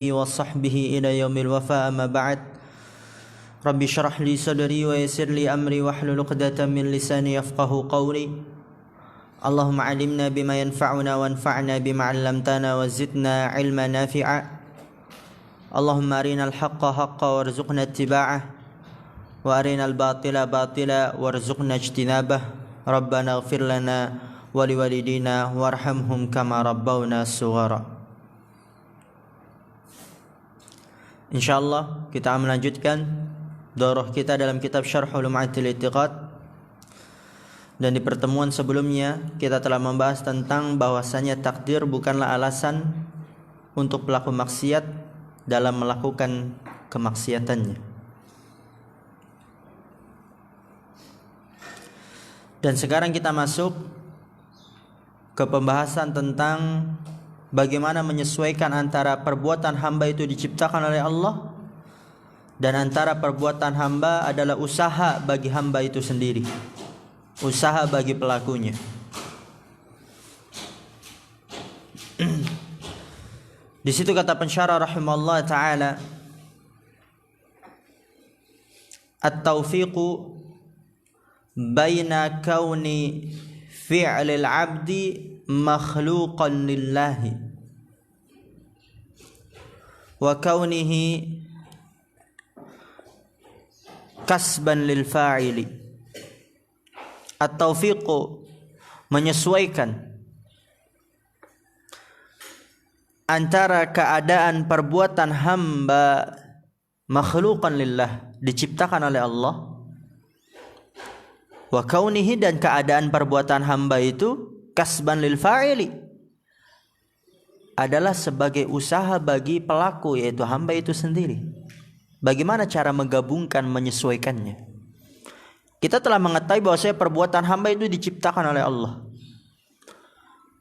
وصحبه إلى يوم الوفاء. أما بعد رب اشرح لي صدري ويسر لي أمري واحلل عقدة من لساني يفقهوا قولي. اللهم علمنا بما ينفعنا وانفعنا بما علمتنا وزدنا علما نافعا. اللهم أرنا الحق حقا وارزقنا اتباعه وأرنا الباطل باطلا وارزقنا اجتنابه. ربنا اغفر لنا ولوالدينا وارحمهم كما ربونا صغارا. Insyaallah kita akan melanjutkan daurah kita dalam kitab Syarh Lum'atul I'tiqad. Dan di pertemuan sebelumnya kita telah membahas tentang bahwasanya takdir bukanlah alasan untuk pelaku maksiat dalam melakukan kemaksiatannya. Dan sekarang kita masuk ke pembahasan tentang bagaimana menyesuaikan antara perbuatan hamba itu diciptakan oleh Allah dan antara perbuatan hamba adalah usaha bagi hamba itu sendiri, usaha bagi pelakunya. Di situ kata pensyarah rahimahullah taala, at-taufiqu baina kauni fi'lil 'abdi makhluqan lillahi wa kaunihi kasban lil fa'ili. At-taufiqu menyesuaikan antara keadaan perbuatan hamba makhluqan lillah, diciptakan oleh Allah, wa kaunihi, dan keadaan perbuatan hamba itu kasban lil fa'ili, adalah sebagai usaha bagi pelaku, yaitu hamba itu sendiri. Bagaimana cara menggabungkan, menyesuaikannya? Kita telah mengetahui bahwa perbuatan hamba itu diciptakan oleh Allah.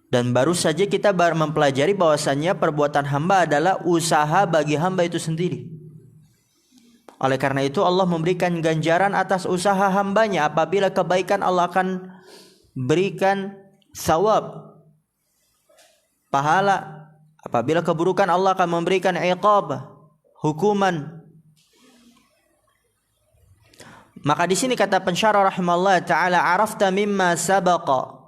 Dan baru saja kita mempelajari bahwasannya perbuatan hamba adalah usaha bagi hamba itu sendiri. Oleh karena itu Allah memberikan ganjaran atas usaha hambanya. Apabila kebaikan, Allah akan berikan thawab, pahala. Apabila keburukan, Allah akan memberikan iqab, hukuman. Maka di sini kata pensyarah rahimahullah taala, arafta mimma sabaqa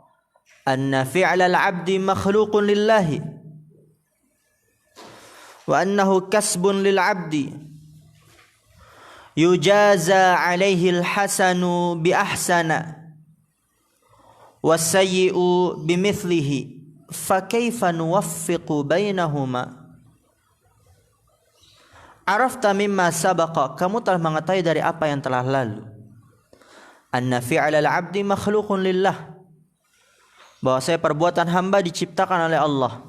anna fi'lal 'abdi makhluqun lillahi wa annahu kasbun lil 'abdi yujaza 'alaihi al-hasanu bi ahsana was-sayyi'u bimithlihi fa kaifa nuwaffiqu bainahuma. Arafta mimma sabaqa, kamu telah mengetahui dari apa yang telah lalu, anna fi'lal 'abdi makhluqun lillah, bahwa perbuatan hamba diciptakan oleh Allah,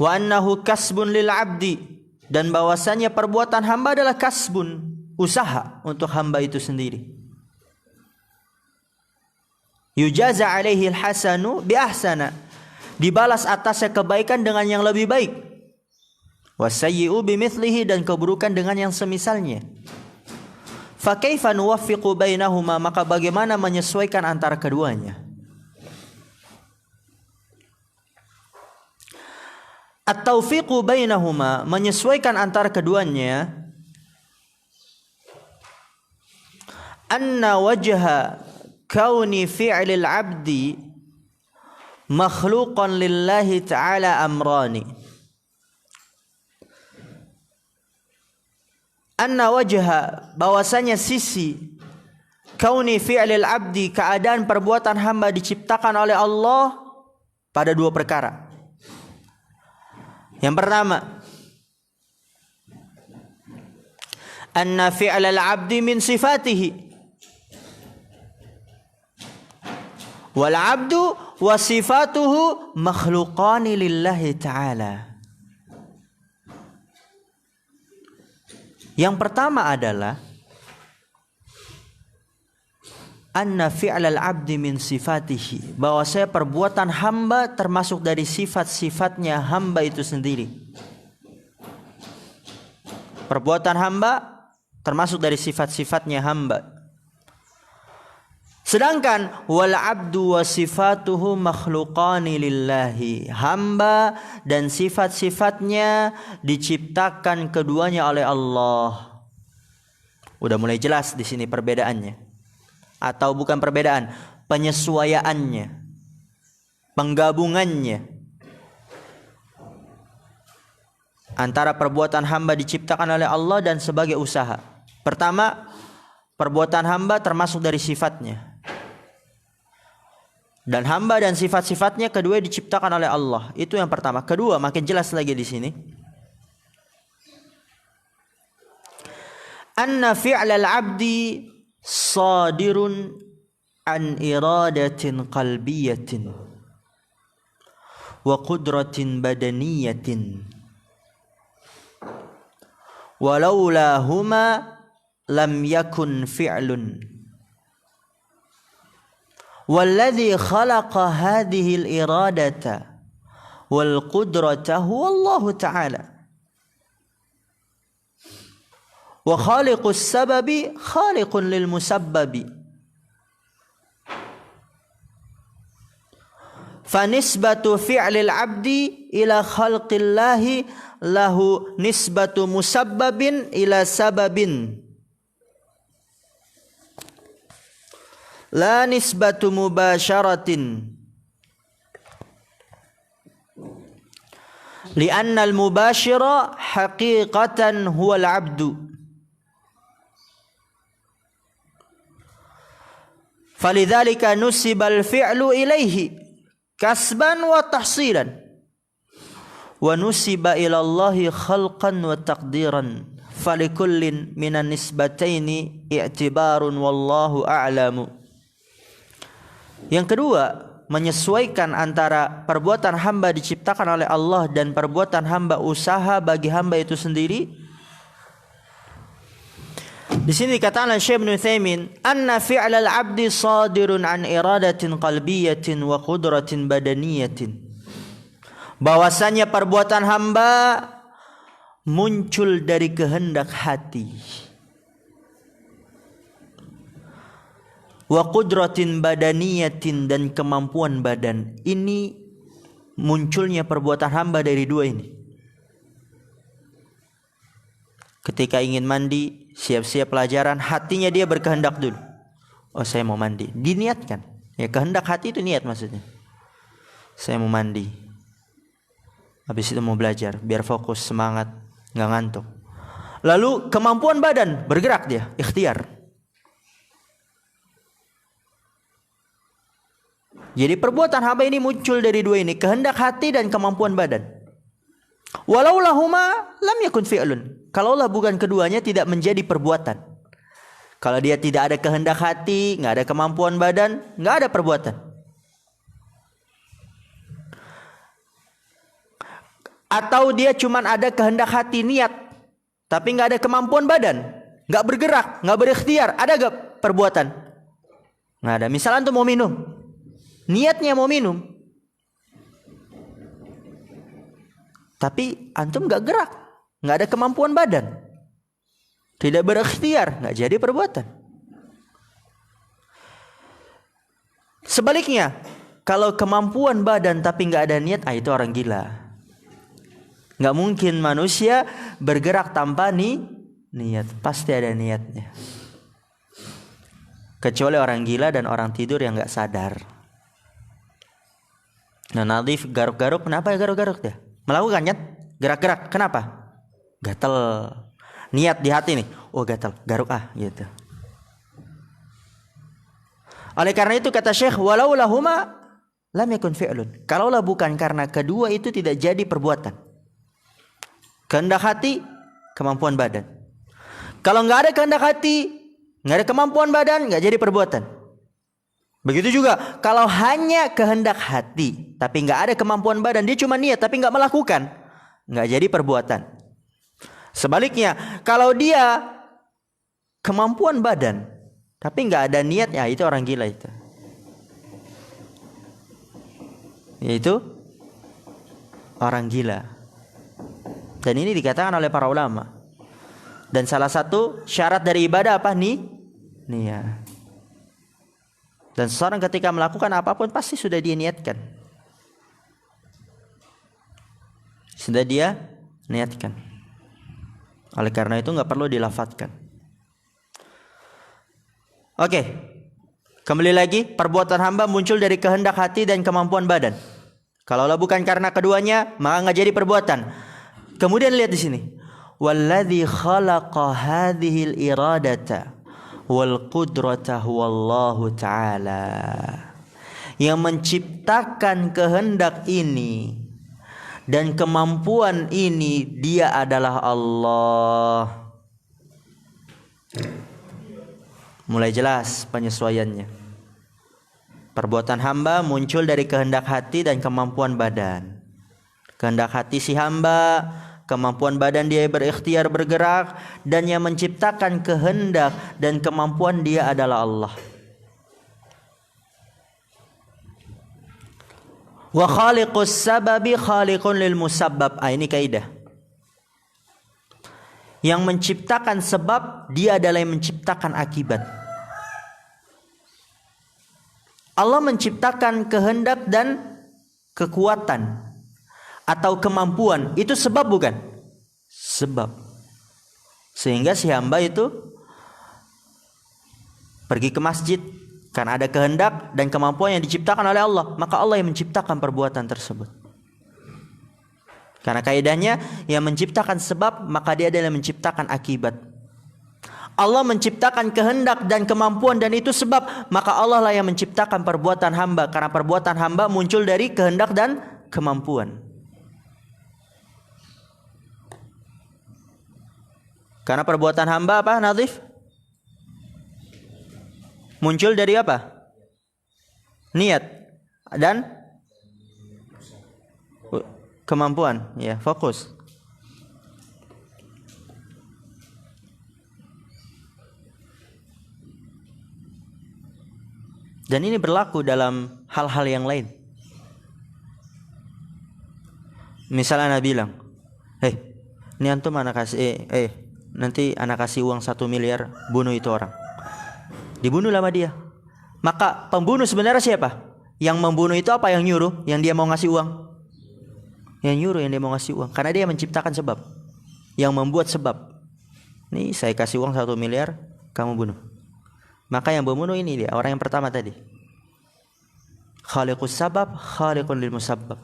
wa annahu kasbun lil 'abdi, dan bahwasanya perbuatan hamba adalah kasbun, usaha untuk hamba itu sendiri. Yujaza alaihi al-hasanu bi ahsana, dibalas atasnya kebaikan dengan yang lebih baik. Wasayyi'u bimithlihi, dan keburukan dengan yang semisalnya. Fa kaifa nuwaffiqu bainahuma, maka bagaimana menyesuaikan antara keduanya? At-taufiqu bainahuma, menyesuaikan antara keduanya, anna wajha kauni fi'lil 'abdi makhluqan lillahi ta'ala amrani. Anna wajha, bahwasanya sisi kauni fi'lil 'abdi, keadaan perbuatan hamba diciptakan oleh Allah, pada dua perkara. Yang pertama, anna fi'lal 'abdi min sifatihi, wal 'abdu wa sifatuhu makhluqani lillahi ta'ala. Yang pertama adalah anna fi'lal 'abdi min sifatihi, bahwa perbuatan hamba termasuk dari sifat-sifatnya hamba itu sendiri. Perbuatan hamba termasuk dari sifat-sifatnya hamba. Sedangkan wal abdu wa sifatuhu makhluqani lillahi. Hamba dan sifat-sifatnya diciptakan keduanya oleh Allah. Udah mulai jelas di sini perbedaannya. Atau bukan perbedaan, penyesuaiannya, penggabungannya antara perbuatan hamba diciptakan oleh Allah dan sebagai usaha. Pertama, perbuatan hamba termasuk dari sifatnya. Dan hamba dan sifat-sifatnya kedua diciptakan oleh Allah. Itu yang pertama. Kedua, makin jelas lagi di sini. Anna fi'lal 'abdi sadirun an iradatin qalbiyatin wa qudratin badaniyatin. Walaula huma lam yakun fi'lun. Walladhi khalaqa hadhihi al-iradata wal qudrata huwa Allah Ta'ala. Wa khaliqus sababi khaliqun lil musabbabi. Fa nisbatu fi'lil 'abdi ila khalqillahi lahu nisbatu musabbabin ila sababin. La nisbatu mubasharatin. Lianna al-mubashira haqiqatan huwa al-'abdu. Falidhalika nusiba al-fi'lu ilayhi kasban wa tahsilan. Wa nusiba ila Allahi khalqan wa taqdiran. Falikullin minan nisbataini i'tibarun wallahu a'lamu. Yang kedua, menyesuaikan antara perbuatan hamba diciptakan oleh Allah dan perbuatan hamba usaha bagi hamba itu sendiri. Di sini dikatakan oleh Syekh Ibnu Utsaimin, anna fi'lal 'abdi sadirun an iradatin qalbiyatin wa qudratin badaniyatin. Bahwasanya perbuatan hamba muncul dari kehendak hati. Wa qudratin badaniyatin, dan kemampuan badan. Ini munculnya perbuatan hamba dari dua ini. Ketika ingin mandi, siap-siap pelajaran, hatinya dia berkehendak dulu. Oh, saya mau mandi. Diniatkan. Ya, kehendak hati itu niat maksudnya. Saya mau mandi. Habis itu mau belajar, biar fokus, semangat, nggak ngantuk. Lalu kemampuan badan, bergerak dia, ikhtiar. Jadi perbuatan hamba ini muncul dari dua ini, kehendak hati dan kemampuan badan. Walau lahuma lam yakun fi'lun. Kalaulah bukan keduanya, tidak menjadi perbuatan. Kalau dia tidak ada kehendak hati, nggak ada kemampuan badan, nggak ada perbuatan. Atau dia cuma ada kehendak hati, niat, tapi nggak ada kemampuan badan, nggak bergerak, nggak berikhtiar, ada nggak perbuatan? Nggak ada. Misalnya antum mau minum, niatnya mau minum, tapi antum nggak gerak, nggak ada kemampuan badan, tidak berikhtiar, nggak jadi perbuatan. Sebaliknya, kalau kemampuan badan tapi nggak ada niat, itu orang gila. Nggak mungkin manusia bergerak tanpa niat, pasti ada niatnya. Kecuali orang gila dan orang tidur yang nggak sadar. Nah, Nadif garuk-garuk, kenapa ya garuk-garuk dia? Melakukan niat, gerak-gerak, kenapa? Gatel. Niat di hati nih, oh gatel, garuk gitu. Oleh karena itu kata Syekh, walau lahuma lam yakun fi'lun. Kalaulah bukan karena kedua itu tidak jadi perbuatan. Kehendak hati, kemampuan badan. Kalau nggak ada kehendak hati, nggak ada kemampuan badan, nggak jadi perbuatan. Begitu juga kalau hanya kehendak hati tapi nggak ada kemampuan badan, dia cuma niat tapi nggak melakukan, nggak jadi perbuatan. Sebaliknya, kalau dia kemampuan badan tapi nggak ada niat, ya itu orang gila itu. Yaitu orang gila. Dan ini dikatakan oleh para ulama. Dan salah satu syarat dari ibadah apa? Niat. Dan seseorang ketika melakukan apapun pasti sudah dia niatkan. Sudah dia niatkan. Oleh karena itu nggak perlu dilafadzkan. Oke. Kembali lagi, perbuatan hamba muncul dari kehendak hati dan kemampuan badan. Kalaulah bukan karena keduanya, maka nggak jadi perbuatan. Kemudian lihat di sini. Walladzi khalaqa hadhil iradata wal qudrata huwallahu ta'ala. Yang menciptakan kehendak ini dan kemampuan ini, dia adalah Allah. Mulai jelas penyesuaiannya. Perbuatan hamba muncul dari kehendak hati dan kemampuan badan. Kehendak hati si hamba, kemampuan badan dia berikhtiar bergerak, dan yang menciptakan kehendak dan kemampuan dia adalah Allah. Wa khaliqus sababi khaliqun lil musabbab. Ini kaidah. Yang menciptakan sebab, dia adalah yang menciptakan akibat. Allah menciptakan kehendak dan kekuatan atau kemampuan. Itu sebab bukan? Sebab. Sehingga si hamba itu pergi ke masjid karena ada kehendak dan kemampuan yang diciptakan oleh Allah. Maka Allah yang menciptakan perbuatan tersebut. Karena kaidahnya yang menciptakan sebab, maka dia adalah yang menciptakan akibat. Allah menciptakan kehendak dan kemampuan dan itu sebab, maka Allah lah yang menciptakan perbuatan hamba. Karena perbuatan hamba muncul dari kehendak dan kemampuan. Karena perbuatan hamba apa, Nadhif? Muncul dari apa? Niat dan kemampuan. Ya, fokus. Dan ini berlaku dalam hal-hal yang lain. Misalnya Anda bilang, ini antum anak kasih, nanti anak kasih uang 1 miliar, bunuh itu orang. Dibunuh sama dia. Maka pembunuh sebenarnya siapa? Yang membunuh itu apa yang nyuruh? Yang dia mau ngasih uang? Yang nyuruh, yang dia mau ngasih uang. Karena dia menciptakan sebab. Yang membuat sebab. Nih saya kasih uang 1 miliar, kamu bunuh. Maka yang membunuh ini dia, orang yang pertama tadi. Khaliqus sabab, khaliqun lil musabbab.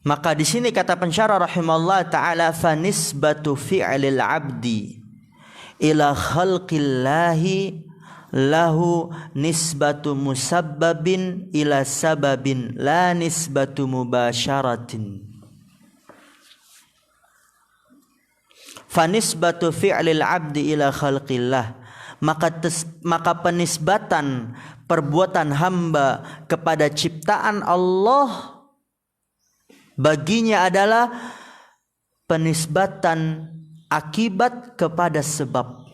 Maka di sini kata pensyarah rahimahullah taala, fa nisbatu fi'lil 'abdi ila khalqillahi lahu nisbatu musabbabin ila sababin la nisbatu mubasyaratin. Fa nisbatu fi'lil 'abdi ila khalqillah, maka penisbatan perbuatan hamba kepada ciptaan Allah baginya adalah penisbatan akibat kepada sebab.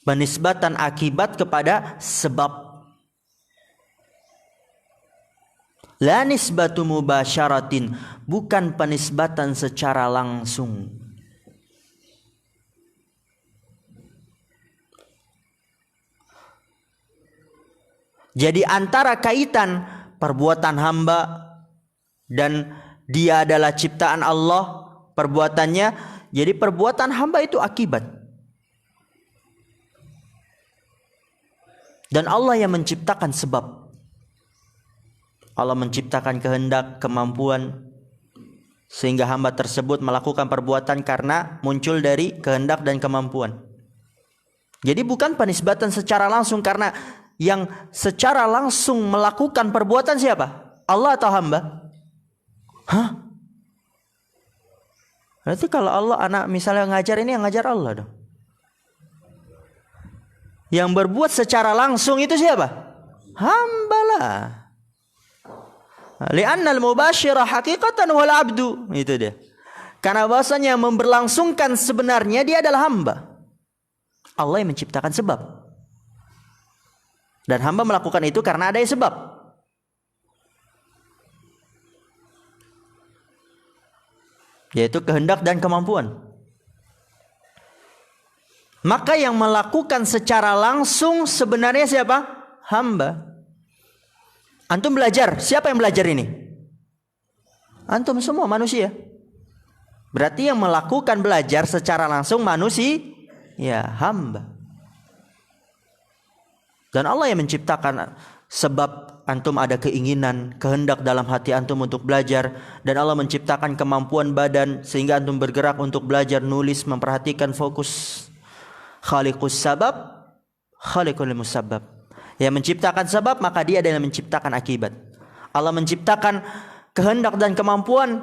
Penisbatan akibat kepada sebab. La nisbatu mubasyaratin, bukan penisbatan secara langsung. Jadi antara kaitan perbuatan hamba dan dia adalah ciptaan Allah, perbuatannya, jadi perbuatan hamba itu akibat. Dan Allah yang menciptakan sebab. Allah menciptakan kehendak, kemampuan, sehingga hamba tersebut melakukan perbuatan karena muncul dari kehendak dan kemampuan. Jadi bukan penisbatan secara langsung, karena yang secara langsung melakukan perbuatan siapa? Allah atau hamba? Berarti kalau Allah anak misalnya ngajar ini, yang ngajar Allah dong. Yang berbuat secara langsung itu siapa? Hamba lah. Li'annal mubasyirah haqiqatan wal abdu. Itu dia. Karena bahwasanya yang memberlangsungkan sebenarnya dia adalah hamba. Allah yang menciptakan sebab. Dan hamba melakukan itu karena ada sebab. Yaitu kehendak dan kemampuan. Maka yang melakukan secara langsung sebenarnya siapa? Hamba. Antum belajar, siapa yang belajar ini? Antum semua manusia. Berarti yang melakukan belajar secara langsung manusia, ya hamba. Dan Allah yang menciptakan sebab antum ada keinginan, kehendak dalam hati antum untuk belajar. Dan Allah menciptakan kemampuan badan sehingga antum bergerak untuk belajar, nulis, memperhatikan, fokus. Khaliqus sabab, khaliqul musabbab. Yang menciptakan sebab, maka dia adalah menciptakan akibat. Allah menciptakan kehendak dan kemampuan,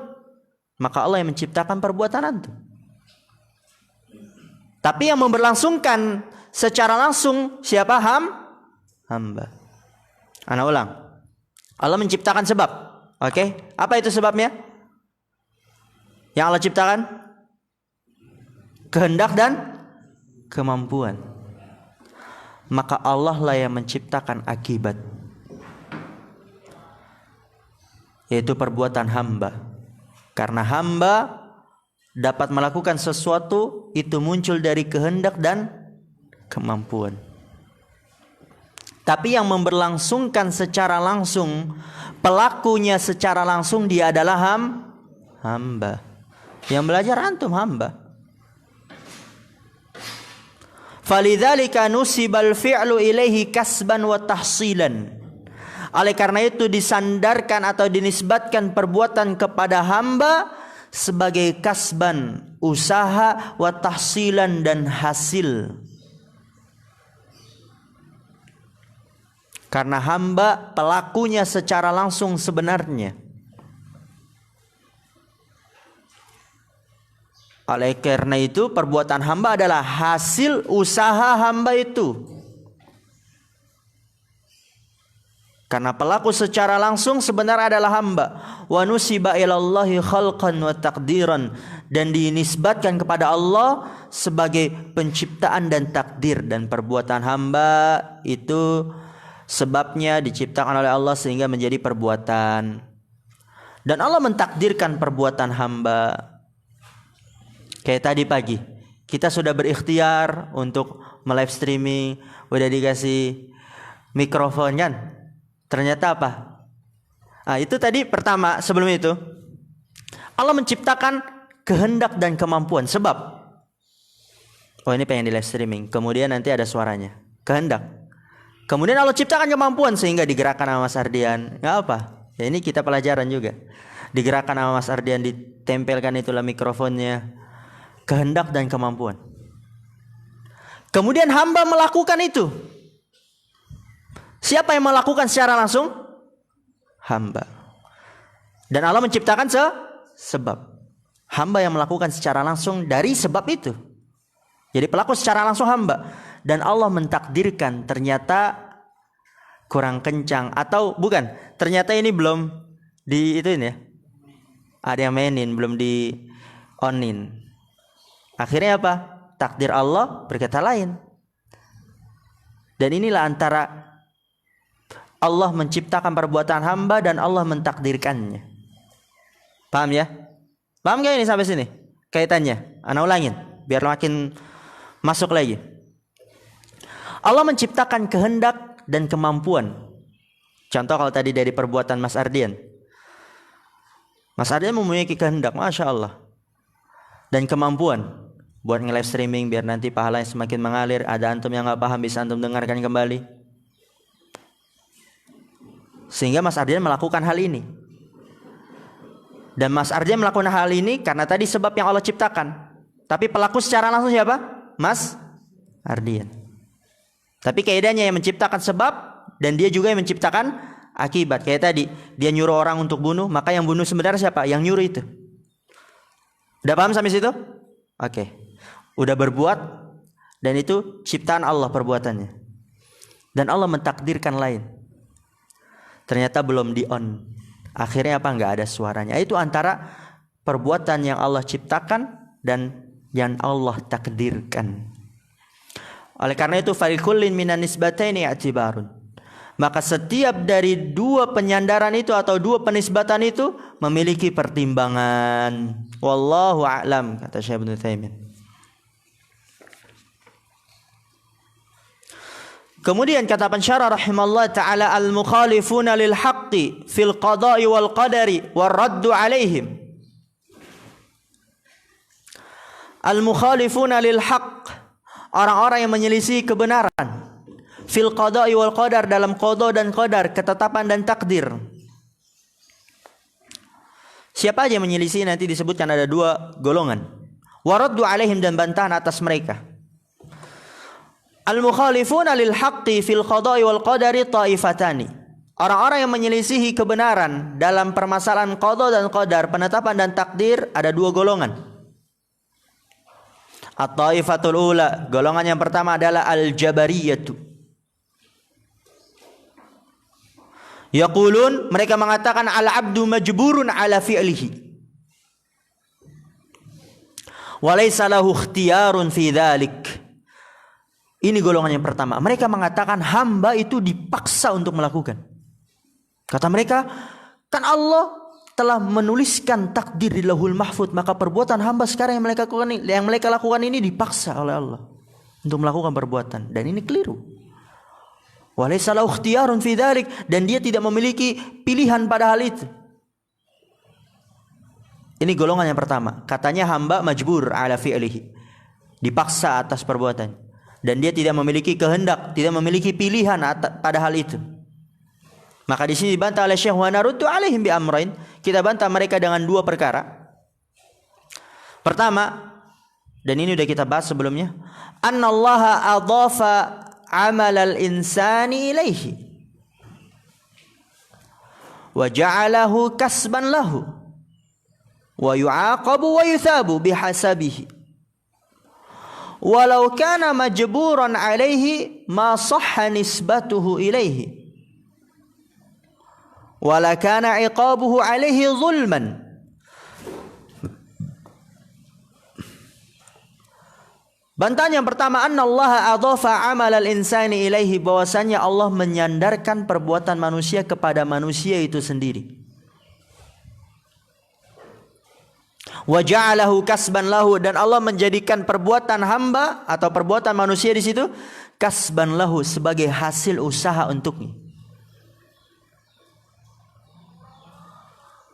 maka Allah yang menciptakan perbuatan antum. Tapi yang memberlangsungkan secara langsung siapa? Hamba. Ana ulang. Allah menciptakan sebab. Oke? Apa itu sebabnya? Yang Allah ciptakan kehendak dan kemampuan. Maka Allah lah yang menciptakan akibat, yaitu perbuatan hamba. Karena hamba dapat melakukan sesuatu itu muncul dari kehendak dan kemampuan. Tapi yang memberlangsungkan secara langsung, pelakunya secara langsung dia adalah hamba. Yang belajar antum hamba. Falidzalika nusibal fi'lu ilaihi kasban wa tahsilan. Oleh karena itu disandarkan atau dinisbatkan perbuatan kepada hamba sebagai kasban, usaha, wa tahsilan, dan hasil. Karena hamba pelakunya secara langsung sebenarnya. Oleh karena itu perbuatan hamba adalah hasil usaha hamba itu. Karena pelaku secara langsung sebenarnya adalah hamba. Wa nusiba ilallahi khalqan wa taqdiran, dan dinisbatkan kepada Allah sebagai penciptaan dan takdir. Dan perbuatan hamba itu sebabnya diciptakan oleh Allah sehingga menjadi perbuatan. Dan Allah mentakdirkan perbuatan hamba. Kayak tadi pagi kita sudah berikhtiar untuk live streaming, udah dikasih mikrofon kan. Ternyata apa? Nah, itu tadi pertama. Sebelum itu Allah menciptakan kehendak dan kemampuan. Sebab ini pengen di live streaming, kemudian nanti ada suaranya. Kehendak. Kemudian Allah ciptakan kemampuan sehingga digerakkan sama Mas Ardian. Nggak apa? Ya ini kita pelajaran juga. Digerakkan sama Mas Ardian, ditempelkan itulah mikrofonnya. Kehendak dan kemampuan. Kemudian hamba melakukan itu. Siapa yang melakukan secara langsung? Hamba. Dan Allah menciptakan sebab. Hamba yang melakukan secara langsung dari sebab itu. Jadi pelaku secara langsung hamba. Dan Allah mentakdirkan ternyata kurang kencang. Atau bukan, ternyata ini belum di itu ini ya. Ada yang mainin, belum di onin. Akhirnya apa? Takdir Allah berkata lain. Dan inilah antara Allah menciptakan perbuatan hamba dan Allah mentakdirkannya. Paham ya? Paham gak ini sampai sini? Kaitannya. Ana ulangin biar makin masuk lagi. Allah menciptakan kehendak dan kemampuan. Contoh kalau tadi dari perbuatan Mas Ardian. Mas Ardian memiliki kehendak, Masya Allah. Dan kemampuan buat nge-live streaming biar nanti pahalanya semakin mengalir. Ada antum yang gak paham bisa antum dengarkan kembali. Sehingga Mas Ardian melakukan hal ini. Dan Mas Ardian melakukan hal ini karena tadi sebab yang Allah ciptakan. Tapi pelaku secara langsung siapa? Mas Ardian. Tapi kaidahnya yang menciptakan sebab dan dia juga yang menciptakan akibat. Kayak tadi dia nyuruh orang untuk bunuh, maka yang bunuh sebenarnya siapa? Yang nyuruh itu. Udah paham sampai situ? Oke. Udah berbuat dan itu ciptaan Allah perbuatannya. Dan Allah mentakdirkan lain. Ternyata belum di on. Akhirnya apa? Enggak ada suaranya. Itu antara perbuatan yang Allah ciptakan dan yang Allah takdirkan. Oleh karena itu falikullin minan nisbataini i'tibarun. Maka setiap dari dua penyandaran itu atau dua penisbatan itu memiliki pertimbangan. Wallahu a'lam, kata Syekh Ibnu Taimiyah. Kemudian kata pensyarah rahimallahu taala, al-mukhalifuna lil haqqi fil qada'i wal qadari war raddu alaihim. Al-mukhalifuna lil haqq, orang-orang yang menyelisih kebenaran. Fil qada'i wal qadar, dalam qada dan qadar, ketetapan dan takdir. Siapa aja menyelisih nanti disebutkan ada dua golongan. Waraddu alaihim, dan bantahan atas mereka. Al-mukhalifuna lil haqqi fil qada'i wal qadari ta'ifatani. Orang-orang yang menyelisihi kebenaran dalam permasalahan qada dan qadar, penetapan dan takdir, ada dua golongan. At-ta'ifatul ula, golongan yang pertama adalah al-jabariyatu. Yaqulun, mereka mengatakan al-abdu majburun ala fi'lihi wa laysa lahu ikhtiyarun fi dzalik. Ini golongan yang pertama. Mereka mengatakan hamba itu dipaksa untuk melakukan. Kata mereka, kan Allah telah menuliskan takdir di Lauhul Mahfuz, maka perbuatan hamba sekarang yang mereka lakukan ini dipaksa oleh Allah untuk melakukan perbuatan, dan ini keliru. Walaysa lahu ikhtiyarun fi dzalik, dan dia tidak memiliki pilihan pada hal itu. Ini golongan yang pertama. Katanya hamba majbur ala fi'lihi, dipaksa atas perbuatan, dan dia tidak memiliki kehendak, tidak memiliki pilihan pada hal itu. Maka di sini dibantah oleh Syekh, wa naruddu alaihim bi amrain. Kita bantah mereka dengan dua perkara. Pertama, dan ini sudah kita bahas sebelumnya, annallaha adhafa amal al-insani ilaihi wa ja'alahu kasban lahu wa yu'aqabu wa yuthabu bihasabihi walau kana majburan alaihi ma sahha nisbatuhu ilaihi wala kana iqabuhu alaihi zulman. Bantahan yang pertama, annallaha adhafa amal al-insani ilaihi, bahwasanya Allah menyandarkan perbuatan manusia kepada manusia itu sendiri. Wa ja'alahu kasban lahu, dan Allah menjadikan perbuatan hamba atau perbuatan manusia di situ kasban lahu, sebagai hasil usaha untuknya.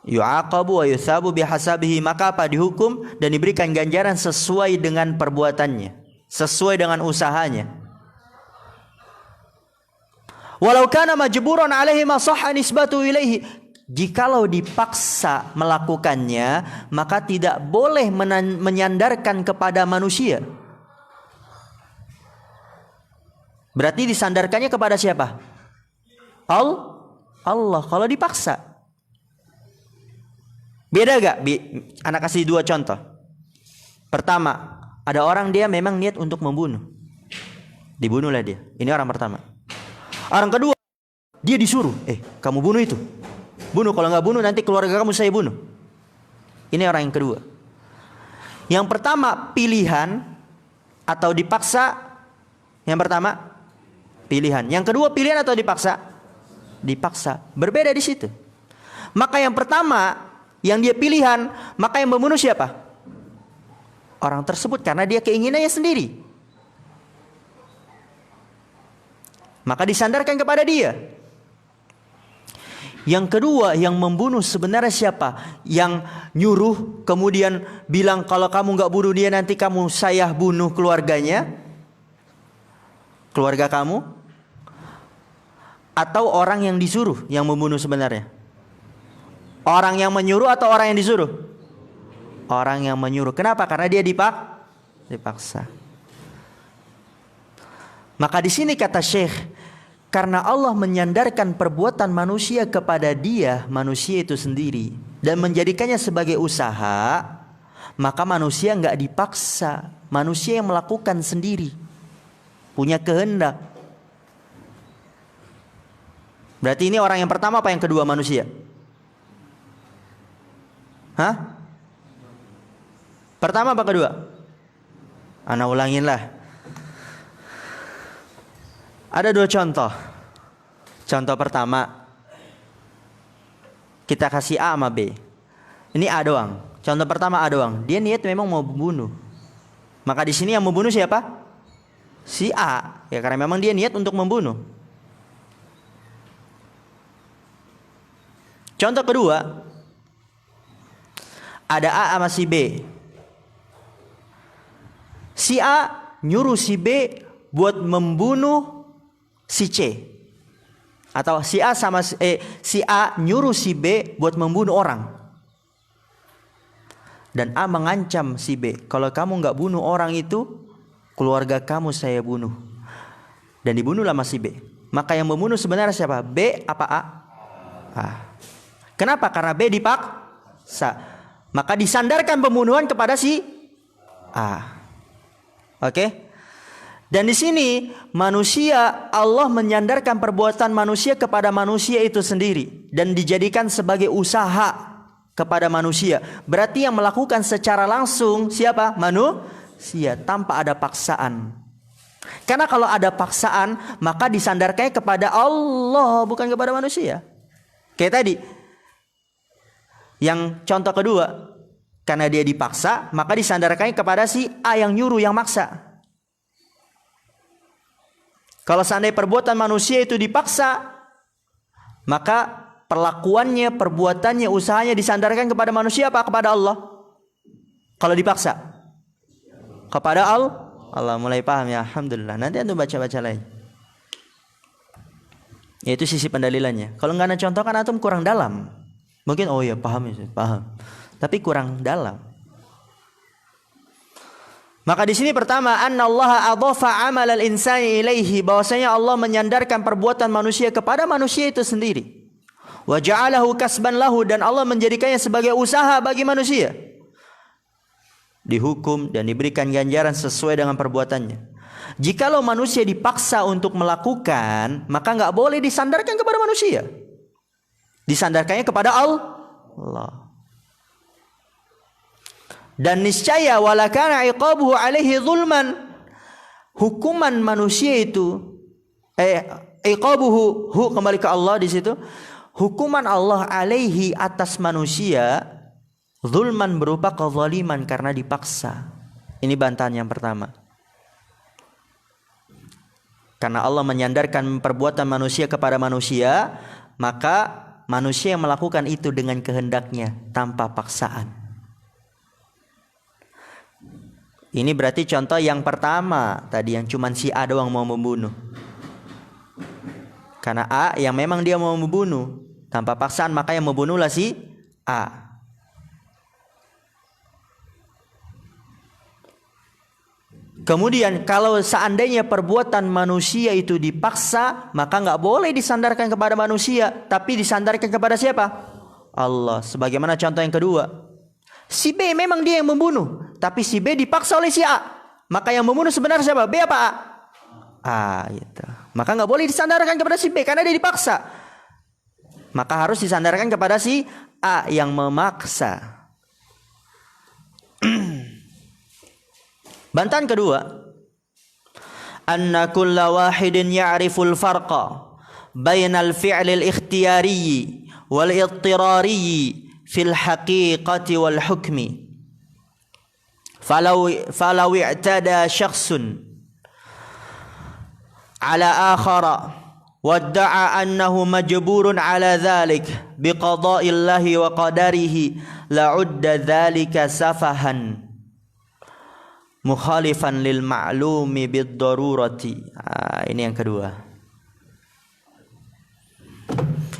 Yu'aqabu wa yuthabu bihasabihi, maka apa? Dihukum dan diberikan ganjaran sesuai dengan perbuatannya, sesuai dengan usahanya. Walau kana majburan alaihi ma sahha nisbatu ilaihi, jikalau dipaksa melakukannya, maka tidak boleh menyandarkan kepada manusia. Berarti disandarkannya kepada siapa? Allah, kalau dipaksa. Beda gak? Anak kasih dua contoh. Pertama, ada orang dia memang niat untuk membunuh, dibunuhlah dia. Ini orang pertama. Orang kedua, dia disuruh, kamu bunuh itu, bunuh, kalau nggak bunuh nanti keluarga kamu saya bunuh. Ini orang yang kedua. Yang pertama pilihan atau dipaksa. Yang pertama pilihan. Yang kedua pilihan atau dipaksa? Dipaksa. Berbeda di situ. Maka yang pertama, yang dia pilihan, maka yang membunuh siapa? Orang tersebut, karena dia keinginannya sendiri. Maka disandarkan kepada dia. Yang kedua, yang membunuh sebenarnya siapa? Yang nyuruh kemudian bilang kalau kamu nggak bunuh dia nanti saya bunuh keluarganya, keluarga kamu. Atau orang yang disuruh yang membunuh sebenarnya? Orang yang menyuruh atau orang yang disuruh? Orang yang menyuruh. Kenapa? Karena dia dipaksa. Maka di sini kata Syekh, karena Allah menyandarkan perbuatan manusia kepada dia, manusia itu sendiri, dan menjadikannya sebagai usaha, maka manusia nggak dipaksa. Manusia yang melakukan sendiri, punya kehendak. Berarti ini orang yang pertama apa yang kedua manusia? Pertama apa kedua? Ana ulangin lah. Ada dua contoh. Contoh pertama, kita kasih A sama B. Ini A doang. Contoh pertama A doang. Dia niat memang mau membunuh. Maka di sini yang membunuh siapa? Si A. Ya karena memang dia niat untuk membunuh. Contoh kedua, ada A sama si B. Si A nyuruh si B buat membunuh si C. Atau si A nyuruh si B buat membunuh orang. Dan A mengancam si B, kalau kamu nggak bunuh orang itu, keluarga kamu saya bunuh. Dan dibunuhlah sama si B. Maka yang membunuh sebenarnya siapa? B apa A? A. Kenapa? Karena B dipaksa. Maka disandarkan pembunuhan kepada si A. Oke? Dan di sini manusia, Allah menyandarkan perbuatan manusia kepada manusia itu sendiri dan dijadikan sebagai usaha kepada manusia. Berarti yang melakukan secara langsung siapa? Manusia, tanpa ada paksaan. Karena kalau ada paksaan, maka disandarkannya kepada Allah, bukan kepada manusia. Kayak tadi, yang contoh kedua, karena dia dipaksa, maka disandarkannya kepada si A yang nyuruh, yang maksa. Kalau seandainya perbuatan manusia itu dipaksa, maka perlakuannya, perbuatannya, usahanya disandarkan kepada manusia apa kepada Allah? Kalau dipaksa kepada Allah. Mulai paham ya, alhamdulillah. Nanti antum baca-baca lagi. Yaitu sisi pendalilannya. Kalau nggak ada contoh kan antum kurang dalam. Mungkin oh ya paham ya, paham. Tapi kurang dalam. Maka di sini pertama, annallaha adhafa 'amal al-insani ilaihi, bahwasanya Allah menyandarkan perbuatan manusia kepada manusia itu sendiri. Wa ja'alahu kasban lahu, dan Allah menjadikannya sebagai usaha bagi manusia. Dihukum dan diberikan ganjaran sesuai dengan perbuatannya. Jikalau manusia dipaksa untuk melakukan, maka nggak boleh disandarkan kepada manusia. Disandarkannya kepada Allah. Dan niscaya walakana iqabuhu alaihi zulman, hukuman manusia itu iqabuhu kembali ke Allah di situ. Hukuman Allah alaihi atas manusia, zulman berupa kezaliman karena dipaksa. Ini bantahan yang pertama. Karena Allah menyandarkan perbuatan manusia kepada manusia, maka manusia yang melakukan itu dengan kehendaknya tanpa paksaan. Ini berarti contoh yang pertama tadi, yang cuman si A doang mau membunuh. Karena A yang memang dia mau membunuh tanpa paksaan, maka yang membunuhlah si A. Kemudian kalau seandainya perbuatan manusia itu dipaksa, maka nggak boleh disandarkan kepada manusia, tapi disandarkan kepada siapa? Allah. Sebagaimana contoh yang kedua, si B memang dia yang membunuh, tapi si B dipaksa oleh si A, maka yang membunuh sebenarnya siapa? B apa A? A, gitu. Maka nggak boleh disandarkan kepada si B karena dia dipaksa. Maka harus disandarkan kepada si A yang memaksa. Bantahan kedua, anna kulla wahidin ya'riful farqa bainal fi'lil ikhtiyari wal ittirari fil haqiqati wal hukmi. Falau i'tada syakhsun ala akhara wadda'a annahu majburun ala dhalik biqada'illahi wa qadarihi la'udda dhalika safahan mukhalifan lil ma'lumi bid darurati. Ini yang kedua.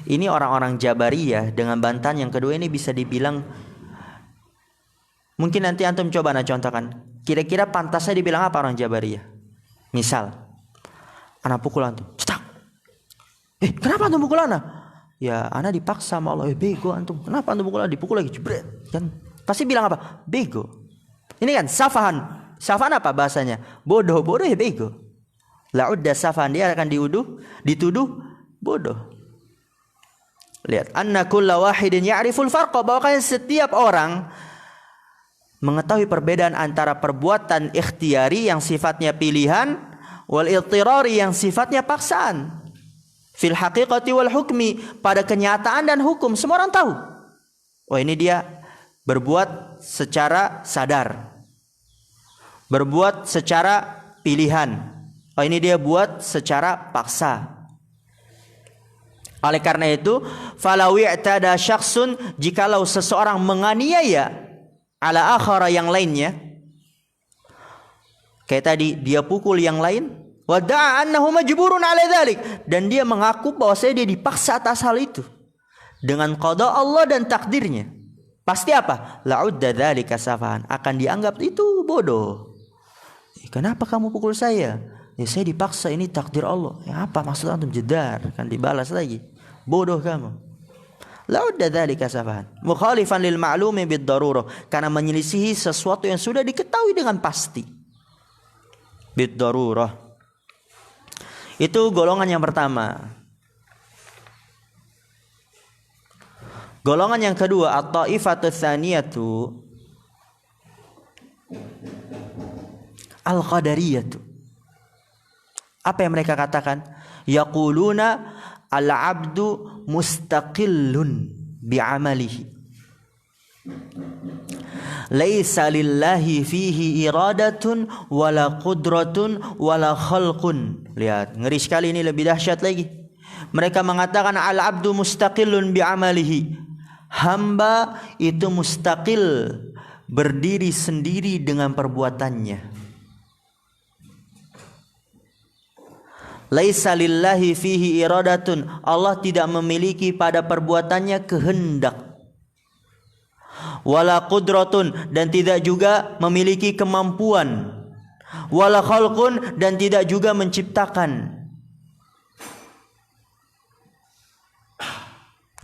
Ini orang-orang Jabariyah dengan bantahan yang kedua ini bisa dibilang, mungkin nanti antum coba contohkan. Kira-kira pantasnya dibilang apa orang Jabariyah? Misal, anak pukul antum, cetak. Kenapa antum pukul anak? Ya, anak dipaksa sama Allah. Bego antum. Kenapa antum pukul anak? Dipukul lagi, jebret. Kan pasti bilang apa? Bego. Ini kan safahan. Safahan apa bahasanya? Bodoh. Bodoh ya bego. La'udda safahan, dia akan dituduh bodoh. Lihat, anna kulla wahidin ya'riful farqa, bahwa setiap orang mengetahui perbedaan antara perbuatan ikhtiyari yang sifatnya pilihan wal ittirari yang sifatnya paksaan. Fil haqiqati wal hukmi, pada kenyataan dan hukum semua orang tahu. Oh, ini dia berbuat secara sadar, berbuat secara pilihan. Oh, ini dia buat secara paksa. Oleh karena itu, falau i'tada syakhsun, jikalau seseorang menganiaya ala akhara yang lainnya, kayak tadi dia pukul yang lain, wa da'a annahu majburun ala dzalik, dan dia mengaku bahwasanya dia dipaksa atas hal itu dengan qada Allah dan takdirnya, pasti apa? La'udda dzalika safahan, akan dianggap itu bodoh. Kenapa kamu pukul saya? Ya saya dipaksa, ini takdir Allah. Ya apa maksud antum? Jedar, kan dibalas lagi. Bodoh kamu. La'udda dzalika safahan mukhalifan lil ma'lumi bid darurah, karena menyelisihi sesuatu yang sudah diketahui dengan pasti. Bid darurah. Itu golongan yang pertama. Golongan yang kedua, at-taifatu tsaniyatu al-qadariyatu. Apa yang mereka katakan? Yaquluna al-'abdu mustaqillun bi'amalihi. Laisa lillahi fihi iradatun wala qudratun wala khalqun. Lihat, ngeri sekali, ini lebih dahsyat lagi. Mereka mengatakan al-'abdu mustaqillun bi'amalihi. Hamba itu mustaqil, berdiri sendiri dengan perbuatannya. Laisa lillahi fihi iradatun, Allah tidak memiliki pada perbuatannya kehendak. Wala qudratun, dan tidak juga memiliki kemampuan. Wala khalqun, dan tidak juga menciptakan.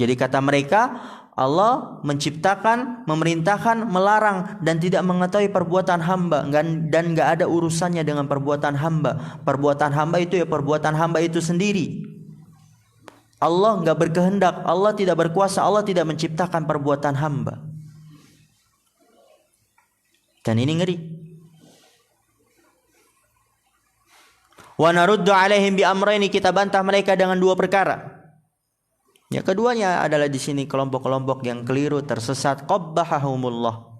Jadi kata mereka, Allah menciptakan, memerintahkan, melarang, dan tidak mengetahui perbuatan hamba, dan gak ada urusannya dengan perbuatan hamba. Perbuatan hamba itu ya perbuatan hamba itu sendiri. Allah gak berkehendak, Allah tidak berkuasa, Allah tidak menciptakan perbuatan hamba. Dan ini ngeri. Wa naruddu alaihim bi amrayni, kita bantah mereka dengan dua perkara. Ya, keduanya adalah di sini kelompok-kelompok yang keliru, tersesat. Qabbahahumullah.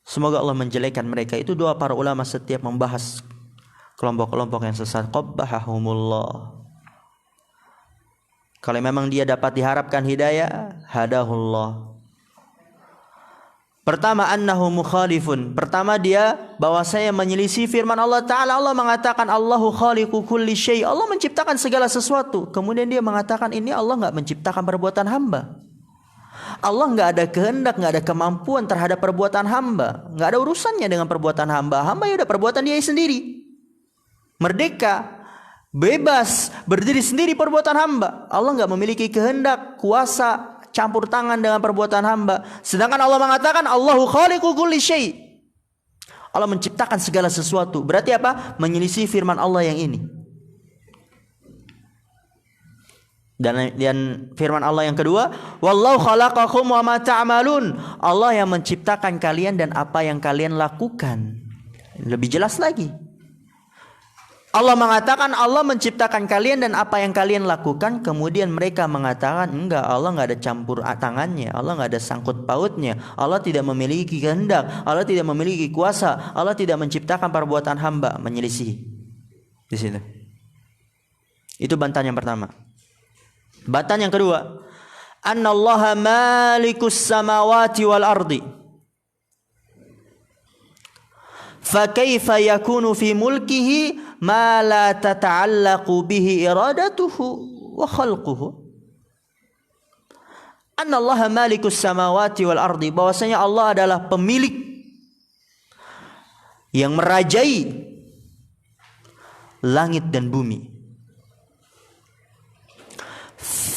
Semoga Allah menjelekkan mereka. Itu doa para ulama setiap membahas kelompok-kelompok yang sesat. Qabbahahumullah. Kalau memang dia dapat diharapkan hidayah, hadahullah. Pertama, annahu mukhalifun. Pertama, dia bahwasanya menyelisih firman Allah Ta'ala. Allah mengatakan Allahu khaliqu kulli syai'. Allah menciptakan segala sesuatu. Kemudian dia mengatakan ini Allah enggak menciptakan perbuatan hamba. Allah enggak ada kehendak, enggak ada kemampuan terhadap perbuatan hamba. Enggak ada urusannya dengan perbuatan hamba. Hamba ya udah perbuatan dia sendiri. Merdeka, bebas, berdiri sendiri perbuatan hamba. Allah enggak memiliki kehendak, kuasa, campur tangan dengan perbuatan hamba. Sedangkan Allah mengatakan Allahu khaliqu kulli syai'. Allah menciptakan segala sesuatu. Berarti apa? Menyelisih firman Allah yang ini. Dan firman Allah yang kedua, wallahu khalaqakum wa ma ta'malun. Allah yang menciptakan kalian dan apa yang kalian lakukan. Lebih jelas lagi. Allah mengatakan Allah menciptakan kalian dan apa yang kalian lakukan. Kemudian mereka mengatakan enggak, Allah enggak ada campur tangannya, Allah enggak ada sangkut pautnya, Allah tidak memiliki kehendak, Allah tidak memiliki kuasa, Allah tidak menciptakan perbuatan hamba. Menyelisih di situ. Itu bantahan yang pertama. Bantahan yang kedua, annallaha malikus samawati wal ardi, fa kaifa yakunu fi mulkihi ma la tata'allaqu bihi iradatuhu wa khalquhu. Annallaha malikus samawati wal ardi, bahwasanya Allah adalah pemilik yang merajai langit dan bumi.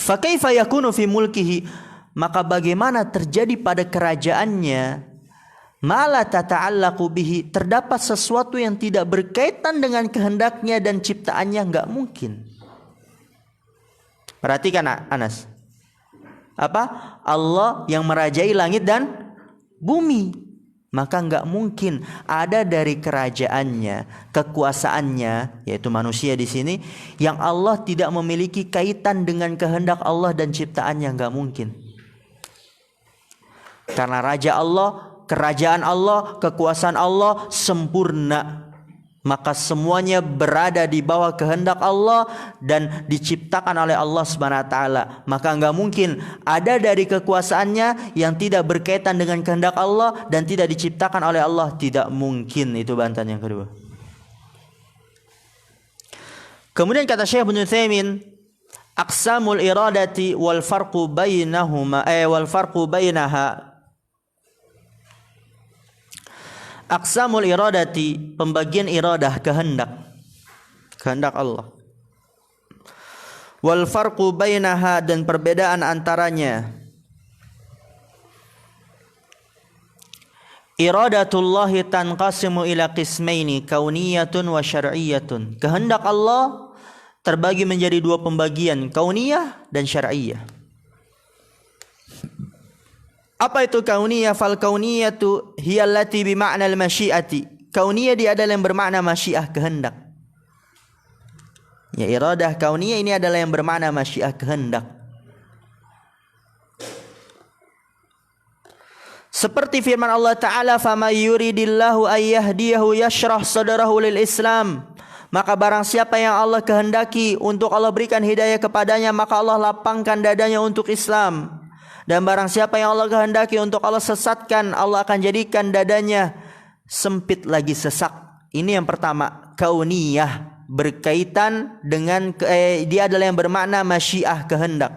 Fa kaifa yakunu fi mulkihi, maka bagaimana terjadi pada kerajaannya mala tata'allaqu bihi, terdapat sesuatu yang tidak berkaitan dengan kehendaknya dan ciptaannya, enggak mungkin. Perhatikan Anas. Apa? Allah yang merajai langit dan bumi. maka enggak mungkin ada dari kerajaannya, kekuasaannya, yaitu manusia di sini, yang Allah tidak memiliki kaitan dengan kehendak Allah dan ciptaannya, enggak mungkin. Karena raja Allah, kerajaan Allah, kekuasaan Allah sempurna, maka semuanya berada di bawah kehendak Allah dan diciptakan oleh Allah Subhanahu wa taala. Maka enggak mungkin ada dari kekuasaannya yang tidak berkaitan dengan kehendak Allah dan tidak diciptakan oleh Allah, tidak mungkin. Itu bantahan yang kedua. Kemudian kata Syekh Ibnu Utsaimin, aqsamul iradati wal farqu bainahuma wal farqu bainaha. Aqsamul iradati, pembagian iradah, kehendak Allah. Wal farqu bainaha, dan perbedaan antaranya. Iradatullahi tanqasimu ila qismaini, kauniyatun wa syar'iyyatun. Kehendak Allah terbagi menjadi dua pembagian, kauniyah dan syar'iyyah. Apa itu kauniyah? Fal kauniyatu hiya allati bi ma'na al-masyiati. Kauniyah dia adalah yang bermakna masyiah, kehendak. Ya, iradah kauniyah ini adalah yang bermakna masyiah, kehendak. Seperti firman Allah Ta'ala, فَمَا يُرِدِ اللَّهُ أَن يَهْدِيَهُ يَشْرَحْ صَدْرَهُ لِلْإِسْلَامِ. Maka barang siapa yang Allah kehendaki untuk Allah berikan hidayah kepadanya, maka Allah lapangkan dadanya untuk Islam. Dan barang siapa yang Allah kehendaki untuk Allah sesatkan, Allah akan jadikan dadanya sempit lagi, sesak. Ini yang pertama, kauniyah, berkaitan dengan dia adalah yang bermakna masyiah, kehendak.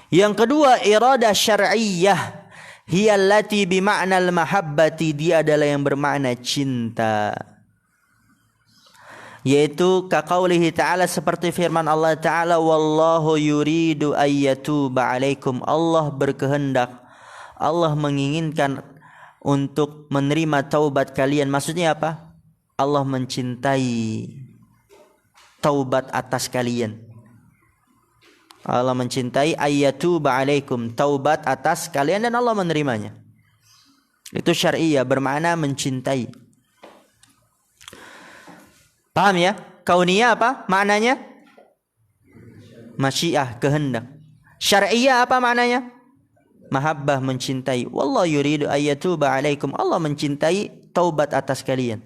Yang kedua, iradah syar'iyyah, hiya allati bi ma'nal mahabbati, dia adalah yang bermakna cinta. Yaitu kaqaulihi ta'ala, seperti firman Allah Ta'ala, wallahu yuridu ayyatuba alaikum. Allah berkehendak, Allah menginginkan untuk menerima taubat kalian. Maksudnya apa? Allah mencintai taubat atas kalian. Allah mencintai ayyatuba alaikum, taubat atas kalian, dan Allah menerimanya. Itu syar'iyyah, bermakna mencintai. Paham ya? Kauniyah apa maknanya? Masyiah, kehendak. Syar'iyyah apa maknanya? Mahabbah, mencintai. Wallahu yuridu ayyatuba alaikum. Allah mencintai taubat atas kalian.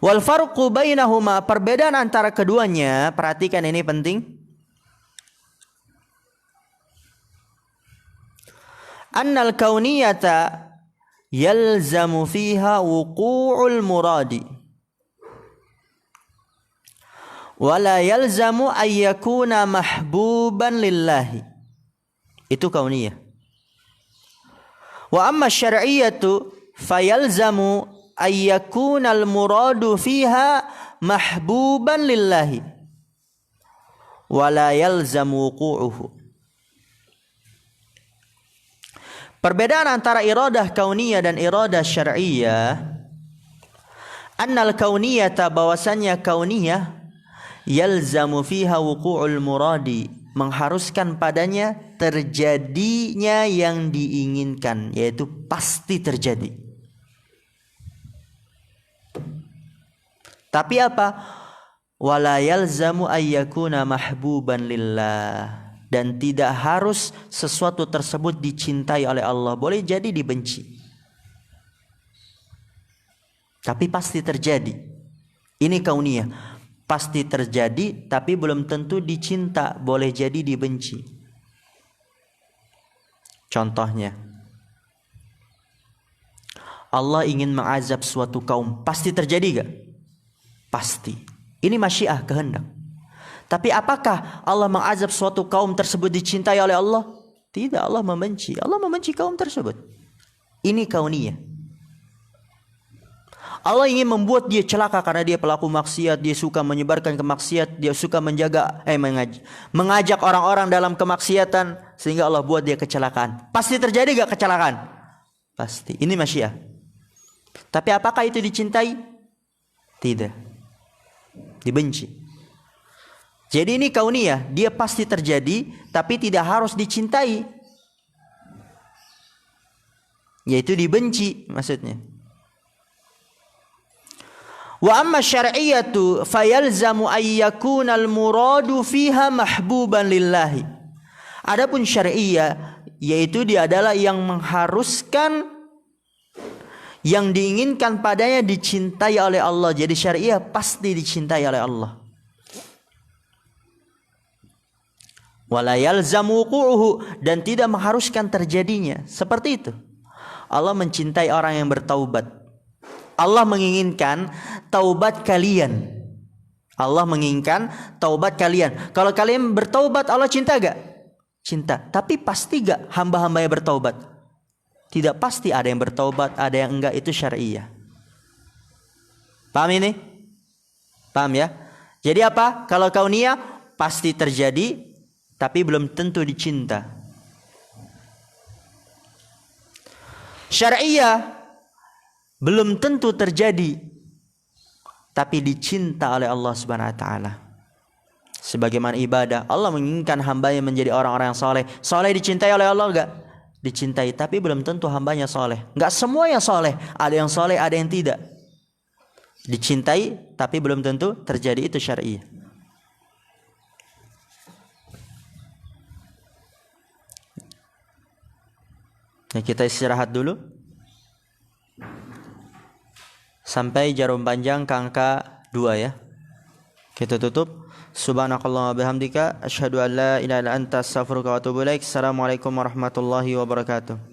Wal farqu bainahuma, perbedaan antara keduanya, perhatikan ini penting. Annal kauniyata yalzamu fiha wuqu'ul muradi. Wala yalzamu ayyakuna mahbuban lillahi. Itu kauniyah. Wa amma syar'iyyatu fayalzamu ayyakuna al-muradu fiha mahbuban lillahi. Wala yalzamu wuqu'uhu. Perbedaan antara iradah kauniyah dan iradah syar'iyyah, annal kauniyata, bahwasannya kauniyah, yalzamu fiha wuqu'ul muradi, mengharuskan padanya terjadinya yang diinginkan, yaitu pasti terjadi. Tapi apa? Wala yalzamu ayyakuna mahbuban lillah, dan tidak harus sesuatu tersebut dicintai oleh Allah, boleh jadi dibenci. Tapi pasti terjadi. Ini kauniyah. Pasti terjadi, tapi belum tentu dicinta, boleh jadi dibenci. Contohnya, Allah ingin mengazab suatu kaum, pasti terjadi gak? Pasti. Ini masyiah, kehendak. Tapi apakah Allah mengazab suatu kaum tersebut dicintai oleh Allah? Tidak, Allah membenci. Allah membenci kaum tersebut. Ini kauniyah. Allah ingin membuat dia celaka karena dia pelaku maksiat, dia suka menyebarkan kemaksiat, dia suka mengajak orang-orang dalam kemaksiatan, sehingga Allah buat dia kecelakaan. Pasti terjadi gak kecelakaan? Pasti. Ini masyiah. Tapi apakah itu dicintai? Tidak. Dibenci. Jadi ini kauniyah, dia pasti terjadi, tapi tidak harus dicintai. yaitu dibenci maksudnya. Wa amma syar'iyyatu fayalzamu ay yakuna al-muradu fiha mahbuban lillahi. Adapun syar'iyyah yaitu dia adalah yang mengharuskan, yang diinginkan padanya dicintai oleh Allah. Jadi syariah pasti dicintai oleh Allah. Wala yalzamu wuqu'uhu, dan tidak mengharuskan terjadinya. Seperti itu. Allah mencintai orang yang bertaubat. Allah menginginkan taubat kalian. Allah menginginkan taubat kalian. Kalau kalian bertaubat, Allah cinta gak? Cinta. Tapi pasti gak hamba-hambanya bertaubat? Tidak pasti, ada yang bertaubat, ada yang enggak. Itu syariah. Paham ini? Paham ya? Jadi apa? Kalau kauniyah pasti terjadi, tapi belum tentu dicinta. Syariah belum tentu terjadi, tapi dicinta oleh Allah Subhanahu wa taala. Sebagaimana ibadah, Allah menginginkan hambanya menjadi orang-orang yang soleh. Soleh dicintai oleh Allah enggak? Dicintai, tapi belum tentu hambanya soleh. Enggak semua yang soleh. Ada yang soleh, ada yang tidak. Dicintai, tapi belum tentu terjadi. Itu syariah. Nah, kita istirahat dulu sampai jarum panjang ke angka 2 ya. Kita tutup. Subhanakallahumma bihamdika asyhadu an la ilaha illa anta astaghfiruka wa atubu ilaik. Assalamualaikum warahmatullahi wabarakatuh.